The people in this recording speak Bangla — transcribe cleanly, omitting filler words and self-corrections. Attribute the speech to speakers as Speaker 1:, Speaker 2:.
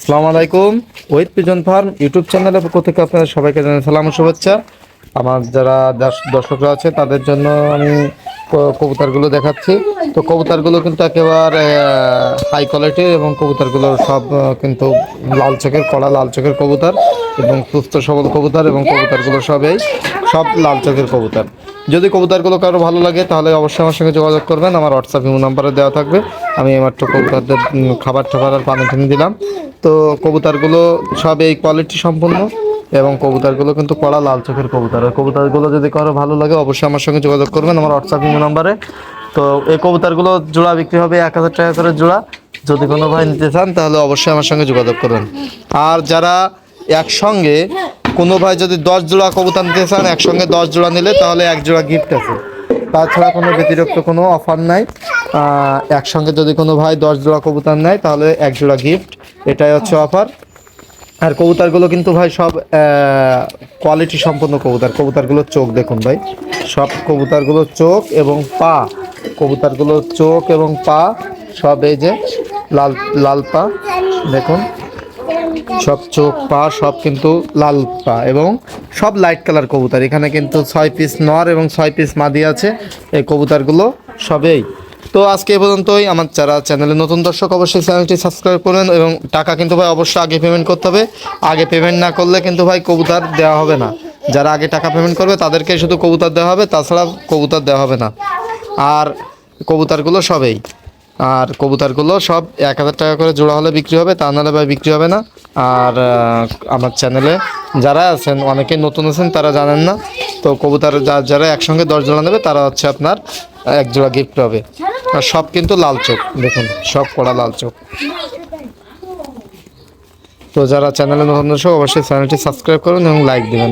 Speaker 1: আসসালামু আলাইকুম। ওয়েট পিজন ফার্ম ইউটিউব চ্যানেলের পক্ষ থেকে আপনাদের সবাইকে জানাই সালাম ও শুভেচ্ছা। আমার যারা দর্শকরা আছে তাদের জন্য আমি কবুতরগুলো দেখাচ্ছি। তো কবুতরগুলো কিন্তু একেবারে হাই কোয়ালিটির এবং কবুতরগুলো সব কিন্তু লাল চোখের কড়া লাল চোখের কবুতর এবং সুস্থ সবল কবুতর এবং কবুতরগুলো সব লাল চোখের কবুতর। যদি কবুতরগুলো কারো ভালো লাগে তাহলে অবশ্যই আমার সঙ্গে যোগাযোগ করবেন। আমার হোয়াটসঅ্যাপ ইমো নাম্বারে দেওয়া থাকবে। আমি এইমাত্র কবুতরদের খাবার আর পানি দিলাম। তো কবুতরগুলো সব এই কোয়ালিটি সম্পন্ন এবং কবুতরগুলো কিন্তু কড়া লাল চোখের কবুতর। আর কবুতরগুলো যদি কারো ভালো লাগে অবশ্যই আমার সঙ্গে যোগাযোগ করবেন আমার হোয়াটসঅ্যাপ নাম্বারে। তো এই কবুতরগুলো জোড়া বিক্রি হবে 1000 টাকা করে জোড়া। যদি কোনো ভাই নিতে চান তাহলে অবশ্যই আমার সঙ্গে যোগাযোগ করবেন। আর যারা একসঙ্গে কোনো ভাই যদি 10 জোড়া কবুতর নিতে চান, একসঙ্গে 10 জোড়া নিলে তাহলে 1 জোড়া গিফট আছে। তাছাড়া কোনো ব্যতিরিক্ত কোনো অফার নাই। একসঙ্গে যদি কোনো ভাই 10 জোড়া কবুতর নেয় তাহলে 1 জোড়া গিফট, এটাই হচ্ছে অফার। আর কবুতরগুলো কিন্তু ভাই সব কোয়ালিটি সম্পন্ন কবুতর। কবুতরগুলোর চোখ দেখুন ভাই, সব কবুতরগুলোর চোখ এবং পা, কবুতরগুলোর চোখ এবং পা সব এই যে লাল লাল পা দেখুন, সব চোখ পা সব কিন্তু লাল পা এবং সব লাইট কালার কবুতর। এখানে কিন্তু 6 পিস নর এবং 6 পিস মাদি আছে এই কবুতরগুলো সবেই। তো আজকে এ পর্যন্তই। আমার যারা চ্যানেলে নতুন দর্শক অবশ্যই চ্যানেলটি সাবস্ক্রাইব করবেন এবং টাকা কিন্তু ভাই অবশ্যই আগে পেমেন্ট করতে হবে। আগে পেমেন্ট না করলে কিন্তু ভাই কবুতর দেওয়া হবে না। যারা আগে টাকা পেমেন্ট করবে তাদেরকে শুধু কবুতর দেওয়া হবে, তাছাড়া কবুতর দেওয়া হবে না। আর কবুতরগুলো সবেই, আর কবুতরগুলো সব 1000 টাকা করে জোড়া হলে বিক্রি হবে, তা নাহলে ভাই বিক্রি হবে না। আর আমার চ্যানেলে যারা আছেন অনেকেই নতুন আছেন, তারা জানেন না। তো কবুতর যারা একসঙ্গে 10 জোড়া নেবে তারা হচ্ছে আপনার 1 জোড়া গিফট হবে। আর সব কিন্তু লাল চোখ দেখুন, সব কড়া লাল চোখ। তো যারা চ্যানেলে নতুন দর্শক অবশ্যই চ্যানেলটি সাবস্ক্রাইব করুন এবং লাইক দেবেন।